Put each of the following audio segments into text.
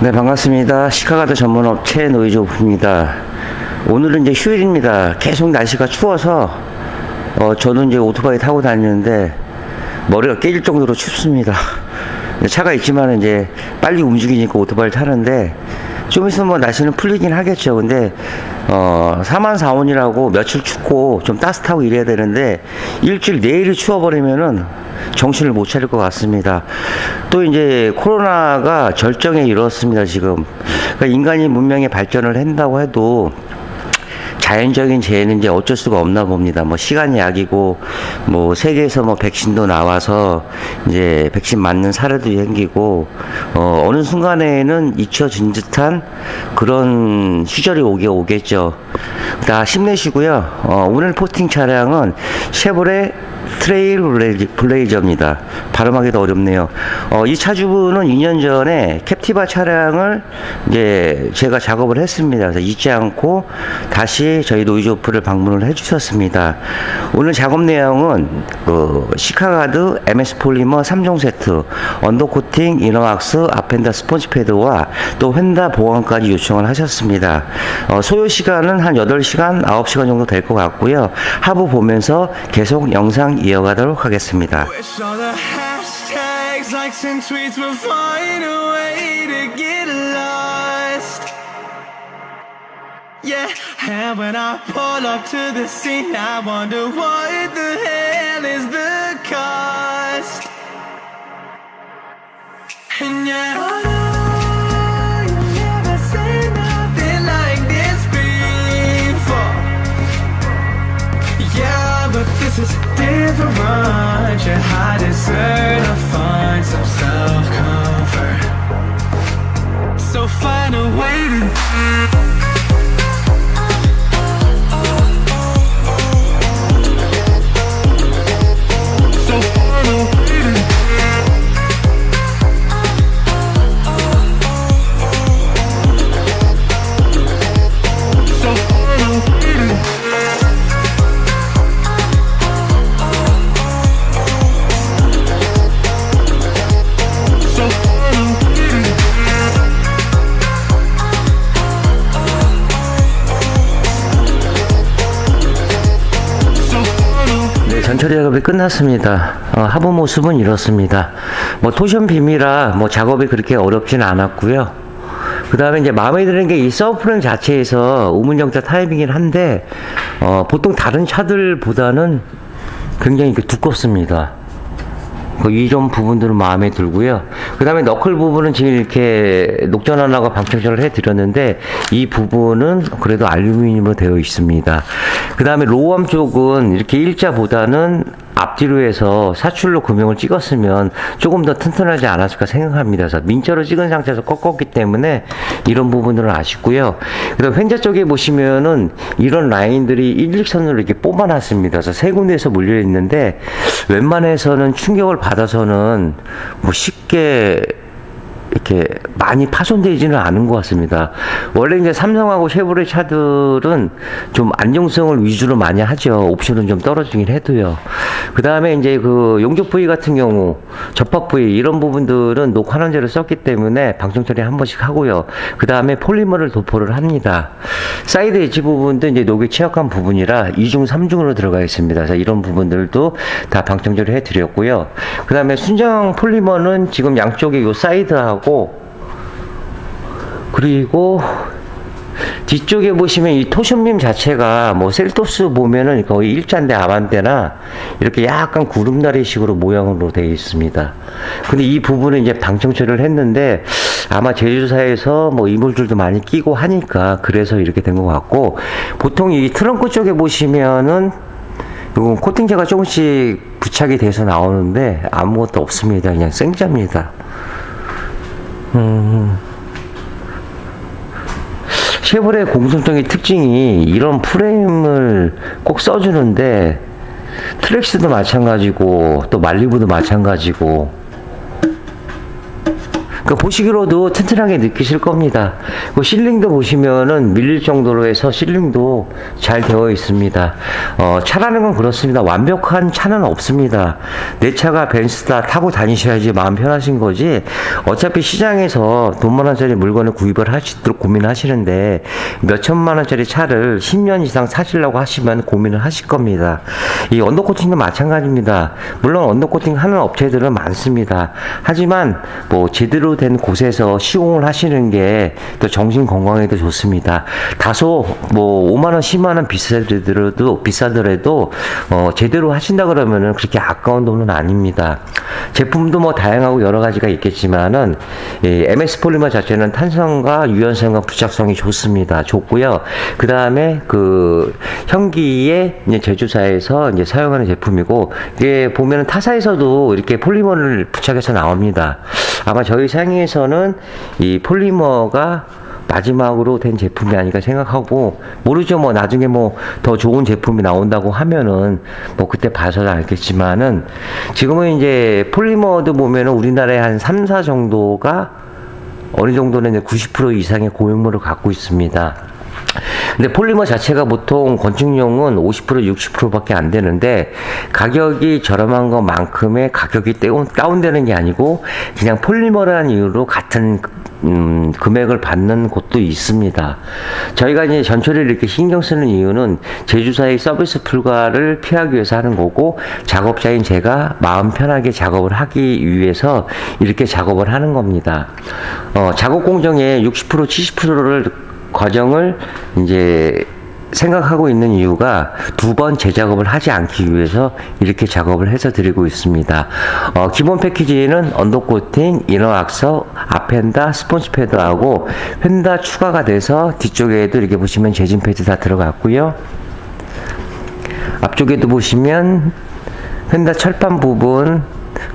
네, 반갑습니다. 시카가드 전문업체 노이즈오프입니다. 오늘은 이제 휴일입니다. 계속 날씨가 추워서 저는 이제 오토바이 타고 다니는데 머리가 깨질 정도로 춥습니다. 차가 있지만 이제 빨리 움직이니까 오토바이를 타는데 좀 있으면 뭐 날씨는 풀리긴 하겠죠. 근데 4만 4온이라고 며칠 춥고 좀 따뜻하고 이래야 되는데 일주일 내일이 추워버리면은 정신을 못 차릴 것 같습니다. 또 이제 코로나가 절정에 이르렀습니다. 지금 그러니까 인간이 문명의 발전을 한다고 해도 자연적인 재해는 이제 어쩔 수가 없나 봅니다. 뭐 시간이 약이고 뭐 세계에서 뭐 백신도 나와서 이제 백신 맞는 사례도 생기고 어느 순간에는 잊혀진 듯한 그런 시절이 오겠죠. 다 힘내시고요. 오늘 포스팅 차량은 쉐보레 트레일 블레이저입니다. 발음하기도 어렵네요. 이 차주분은 2년 전에 캡티바 차량을 이제 제가 작업을 했습니다. 그래서 잊지 않고 다시 저희 노이즈오프를 방문을 해주셨습니다. 오늘 작업 내용은 시카가드 MS 폴리머 3종 세트, 언더코팅, 이너왁스, 앞엔더 스펀지 패드와 또 휀다 보강까지 요청을 하셨습니다. 소요 시간은 한 8시간, 9시간 정도 될 것 같고요. 하부 보면서 계속 영상 이어가도록 하겠습니다. Yeah, and when I pull up to the scene, I wonder what the hell is the cost. And yet, oh no, you never seen nothing like this before. Yeah, but this is different. Yeah, I deserve to find some self-comfort. So find a way to 전처리 작업이 끝났습니다. 하부 모습은 이렇습니다. 뭐 토션 빔이라 뭐 작업이 그렇게 어렵지는 않았고요. 그 다음에 이제 마음에 드는 게 이 서브프레임 자체에서 우문정자 타입이긴 한데 보통 다른 차들보다는 굉장히 두껍습니다. 이런 부분들은 마음에 들고요. 그 다음에 너클 부분은 지금 이렇게 녹전환하고 방청전을 해드렸는데 이 부분은 그래도 알루미늄으로 되어 있습니다. 그 다음에 로우암 쪽은 이렇게 일자보다는 앞뒤로 해서 사출로 금형을 찍었으면 조금 더 튼튼하지 않았을까 생각합니다. 그래서 민자로 찍은 상태에서 꺾었기 때문에 이런 부분들은 아쉽고요. 그 다음 횡자 쪽에 보시면은 이런 라인들이 일직선으로 이렇게 뽑아놨습니다. 그래서 세 군데에서 물려 있는데 웬만해서는 충격을 받아서는 뭐 쉽게 이렇게 많이 파손되지는 않은 것 같습니다. 원래 이제 삼성하고 쉐보레 차들은 좀 안정성을 위주로 많이 하죠. 옵션은 좀 떨어지긴 해도요. 그 다음에 이제 그 용접 부위 같은 경우, 접합 부위 이런 부분들은 녹환원제를 썼기 때문에 방청 처리 한 번씩 하고요. 그 다음에 폴리머를 도포를 합니다. 사이드 엣지 부분도 이제 녹이 취약한 부분이라 2중, 3중으로 들어가 있습니다. 그래서 이런 부분들도 다 방청 처리 해드렸고요. 그 다음에 순정 폴리머는 지금 양쪽에 요 사이드하고 그리고 뒤쪽에 보시면 이 토션빔 자체가 뭐 셀토스 보면은 거의 일자인데 아반떼나 이렇게 약간 구름다리 식으로 모양으로 되어 있습니다. 근데 이 부분은 이제 방청 처리를 했는데 아마 제조사에서 뭐 이물질도 많이 끼고 하니까 그래서 이렇게 된 것 같고, 보통 이 트렁크 쪽에 보시면은 이건 코팅제가 조금씩 부착이 돼서 나오는데 아무것도 없습니다. 그냥 생자입니다. 쉐보레 공통적인 특징이 이런 프레임을 꼭 써주는데 트랙스도 마찬가지고 또 말리부도 마찬가지고 그 보시기로도 튼튼하게 느끼실 겁니다. 그 실링도 보시면은 밀릴 정도로 해서 실링도 잘 되어 있습니다. 차라는 건 그렇습니다. 완벽한 차는 없습니다. 내 차가 벤츠다 타고 다니셔야지 마음 편하신 거지. 어차피 시장에서 돈 많은짜리 물건을 구입을 하시도록 고민하시는데 몇 천만 원짜리 차를 10년 이상 사시려고 하시면 고민을 하실 겁니다. 이 언더코팅도 마찬가지입니다. 물론 언더코팅 하는 업체들은 많습니다. 하지만 뭐 제대로 된 곳에서 시공을 하시는 게 또 정신 건강에도 좋습니다. 다소 뭐 5만 원, 10만 원 비싸더라도 제대로 하신다 그러면은 그렇게 아까운 돈은 아닙니다. 제품도 뭐 다양하고 여러 가지가 있겠지만은 이 MS 폴리머 자체는 탄성과 유연성과 부착성이 좋고요. 그 다음에 그 현기의 이제 제조사에서 이제 사용하는 제품이고, 이게 보면은 타사에서도 이렇게 폴리머를 부착해서 나옵니다. 아마 저희 상위에서는 이 폴리머가 마지막으로 된 제품이 아닐까 생각하고, 모르죠. 뭐 나중에 뭐 더 좋은 제품이 나온다고 하면은 뭐 그때 봐서 알겠지만은, 지금은 이제 폴리머도 보면은 우리나라에 한 3, 4 정도가 어느 정도는 이제 90% 이상의 고용물을 갖고 있습니다. 근데 폴리머 자체가 보통 건축용은 50% 60%밖에 안 되는데, 가격이 저렴한 것만큼의 가격이 다운되는 게 아니고 그냥 폴리머라는 이유로 같은 금액을 받는 곳도 있습니다. 저희가 이제 전처리를 이렇게 신경 쓰는 이유는 제조사의 서비스 불가를 피하기 위해서 하는 거고, 작업자인 제가 마음 편하게 작업을 하기 위해서 이렇게 작업을 하는 겁니다. 작업 공정의 60% 70%를 과정을 이제 생각하고 있는 이유가 두 번 재작업을 하지 않기 위해서 이렇게 작업을 해서 드리고 있습니다. 기본 패키지는 언더코팅, 이너 악서, 앞펜다, 스폰지 패드하고 펜다 추가가 돼서 뒤쪽에도 이렇게 보시면 재진 패드 다 들어갔고요. 앞쪽에도 보시면 펜다 철판 부분,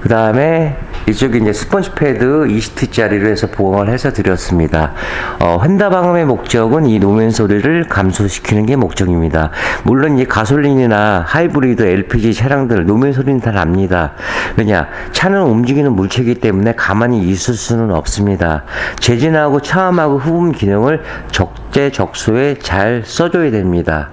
그 다음에 이쪽에 이제 스펀지 패드 20T짜리로 해서 보강을 해서 드렸습니다. 휀다 방음의 목적은 이 노면 소리를 감소시키는 게 목적입니다. 물론 이 가솔린이나 하이브리드, LPG 차량들 노면 소리는 다 납니다. 왜냐? 차는 움직이는 물체이기 때문에 가만히 있을 수는 없습니다. 재진하고 차음하고 흡음 기능을 적재적소에 잘 써줘야 됩니다.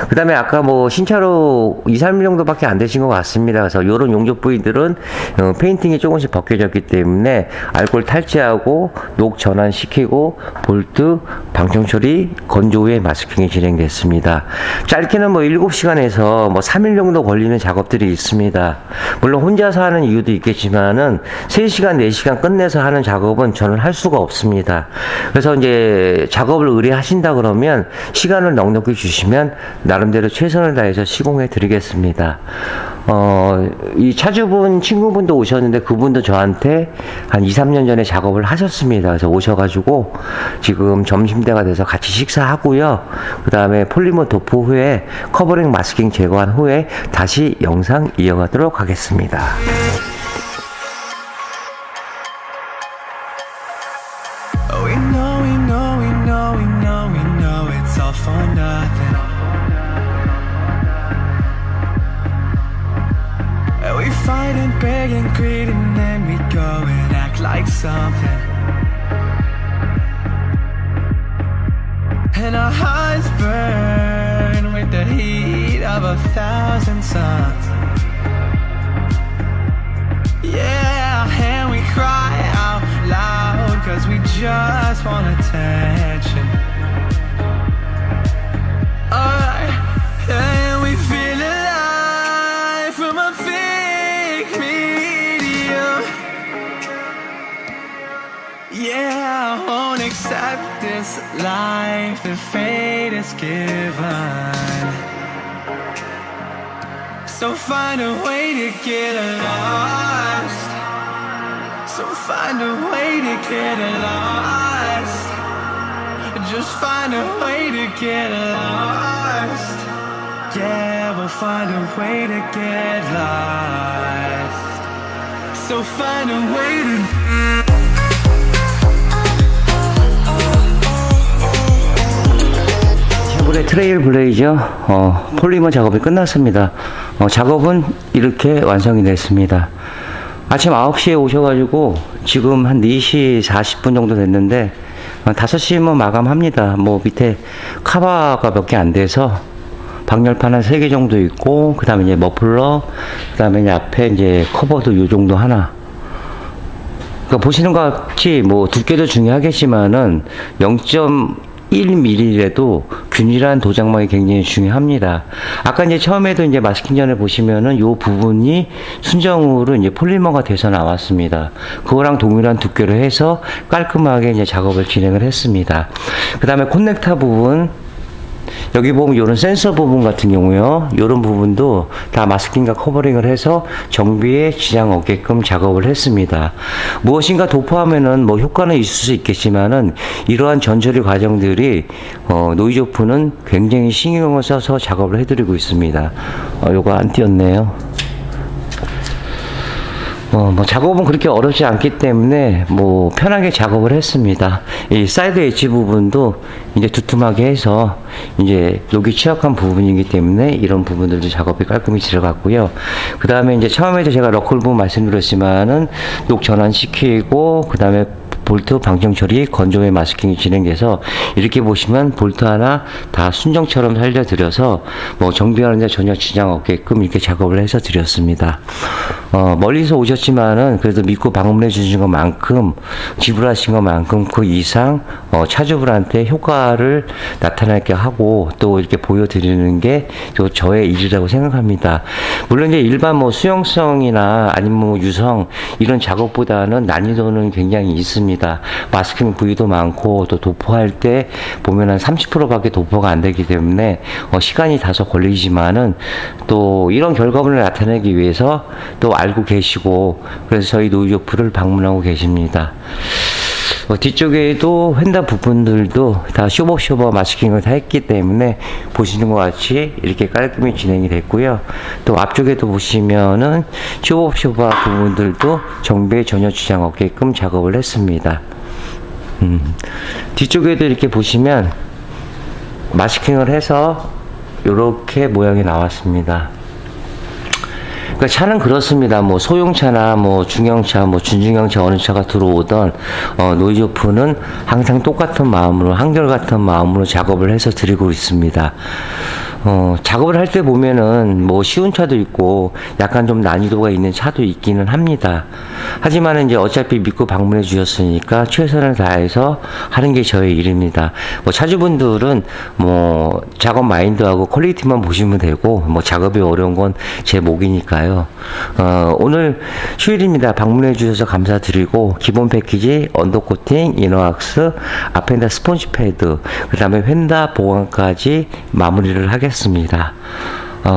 그 다음에 아까 뭐 신차로 2, 3일 정도밖에 안 되신 것 같습니다. 그래서 이런 용접 부위들은 페인팅이 조금씩 벗겨졌기 때문에 알코올 탈취하고 녹 전환시키고 볼트 방청 처리 건조 후에 마스킹이 진행됐습니다. 짧게는 뭐 7시간에서 뭐 3일 정도 걸리는 작업들이 있습니다. 물론 혼자서 하는 이유도 있겠지만은 3시간, 4시간 끝내서 하는 작업은 저는 할 수가 없습니다. 그래서 이제 작업을 의뢰하신다 그러면 시간을 넉넉히 주시면 나름대로 최선을 다해서 시공해 드리겠습니다. 이 차주분 친구분도 오셨는데 그분도 저한테 한 2, 3년 전에 작업을 하셨습니다. 그래서 오셔가지고 지금 점심때가 돼서 같이 식사하고요. 그 다음에 폴리머 도포 후에 커버링 마스킹 제거한 후에 다시 영상 이어가도록 하겠습니다. It's all for nothing. We fight and beg and greed, and then we go and act like something. And our hearts burn with the heat of 1,000 suns. Yeah, and we cry out loud 'cause we just want attention. And we feel alive from a fake medium. Yeah, I won't accept this life that fate has given. So find a way to get lost. So find a way to get lost. Just find a way to get lost. Yeah, we'll find a way to get lost. So find a way to. 쉐보레 트레일 블레이저 폴리머 작업이 끝났습니다. 작업은 이렇게 완성이 됐습니다. 아침 9시에 오셔가지고 지금 한 4시 40분 정도 됐는데 5시면 마감합니다. 뭐 밑에 카바가 몇 개 안 돼서 방열판 한 3개 정도 있고, 그 다음에 이제 머플러, 그 다음에 이제 앞에 이제 커버도 요 정도 하나. 그러니까 보시는 것 같이 뭐 두께도 중요하겠지만은 0.1mm라도 균일한 도장망이 굉장히 중요합니다. 아까 이제 처음에도 이제 마스킹 전에 보시면은 요 부분이 순정으로 이제 폴리머가 돼서 나왔습니다. 그거랑 동일한 두께로 해서 깔끔하게 이제 작업을 진행을 했습니다. 그 다음에 콘넥터 부분, 여기 보면 이런 센서 부분 같은 경우요, 이런 부분도 다 마스킹과 커버링을 해서 정비에 지장 없게끔 작업을 했습니다. 무엇인가 도포하면은 뭐 효과는 있을 수 있겠지만은 이러한 전처리 과정들이 노이즈 오프는 굉장히 신경을 써서 작업을 해드리고 있습니다. 요거 안 띄었네요. 뭐 작업은 그렇게 어렵지 않기 때문에 뭐 편하게 작업을 했습니다. 이 사이드 엣지 부분도 이제 두툼하게 해서 이제 녹이 취약한 부분이기 때문에 이런 부분들도 작업이 깔끔히 들어갔고요. 그 다음에 이제 처음에도 제가 러컬 부분 말씀드렸지만은 녹 전환시키고, 그 다음에 볼트 방정 처리, 건조의 마스킹이 진행돼서 이렇게 보시면 볼트 하나 다 순정처럼 살려드려서 뭐 정비하는데 전혀 지장 없게끔 이렇게 작업을 해서 드렸습니다. 멀리서 오셨지만은 그래도 믿고 방문해 주신 것만큼, 지불하신 것만큼 그 이상 차주분한테 효과를 나타나게 하고 또 이렇게 보여드리는 게 또 저의 일이라고 생각합니다. 물론 이제 일반 뭐 수용성이나 아니면 뭐 유성 이런 작업보다는 난이도는 굉장히 있습니다. 마스킹 부위도 많고 또 도포할 때 보면 한 30%밖에 도포가 안 되기 때문에 시간이 다소 걸리지만은 또 이런 결과물을 나타내기 위해서 또 알고 계시고, 그래서 저희 노이즈 오프를 방문하고 계십니다. 뒤쪽에도 휀다 부분들도 다 쇼버 마스킹을 다 했기 때문에 보시는 것 같이 이렇게 깔끔히 진행이 됐고요. 또 앞쪽에도 보시면은 쇼버 부분들도 정비에 전혀 지장 없게끔 작업을 했습니다. 뒤쪽에도 이렇게 보시면 마스킹을 해서 이렇게 모양이 나왔습니다. 그러니까 차는 그렇습니다. 뭐 소형차나 뭐 중형차, 뭐 준중형차 어느 차가 들어오던 노이즈 오프는 항상 똑같은 마음으로, 한결같은 마음으로 작업을 해서 드리고 있습니다. 작업을 할 때 보면은 뭐 쉬운 차도 있고 약간 좀 난이도가 있는 차도 있기는 합니다. 하지만 이제 어차피 믿고 방문해 주셨으니까 최선을 다해서 하는 게 저의 일입니다. 뭐 차주분들은 뭐 작업 마인드하고 퀄리티만 보시면 되고, 뭐 작업이 어려운 건 제 몫이니까요. 오늘 휴일입니다. 방문해 주셔서 감사드리고, 기본 패키지 언더코팅, 이너왁스, 앞엔다 스폰지 패드, 그 다음에 휀다 보강까지 마무리를 하겠습니다.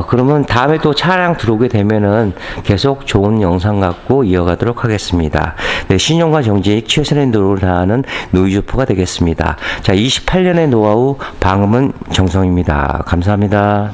그러면 다음에 또 차량 들어오게 되면은 계속 좋은 영상 갖고 이어가도록 하겠습니다. 네, 신용과 정직, 최선의 노력을 다하는 노이즈 오프가 되겠습니다. 자, 28년의 노하우 방음은 정성입니다. 감사합니다.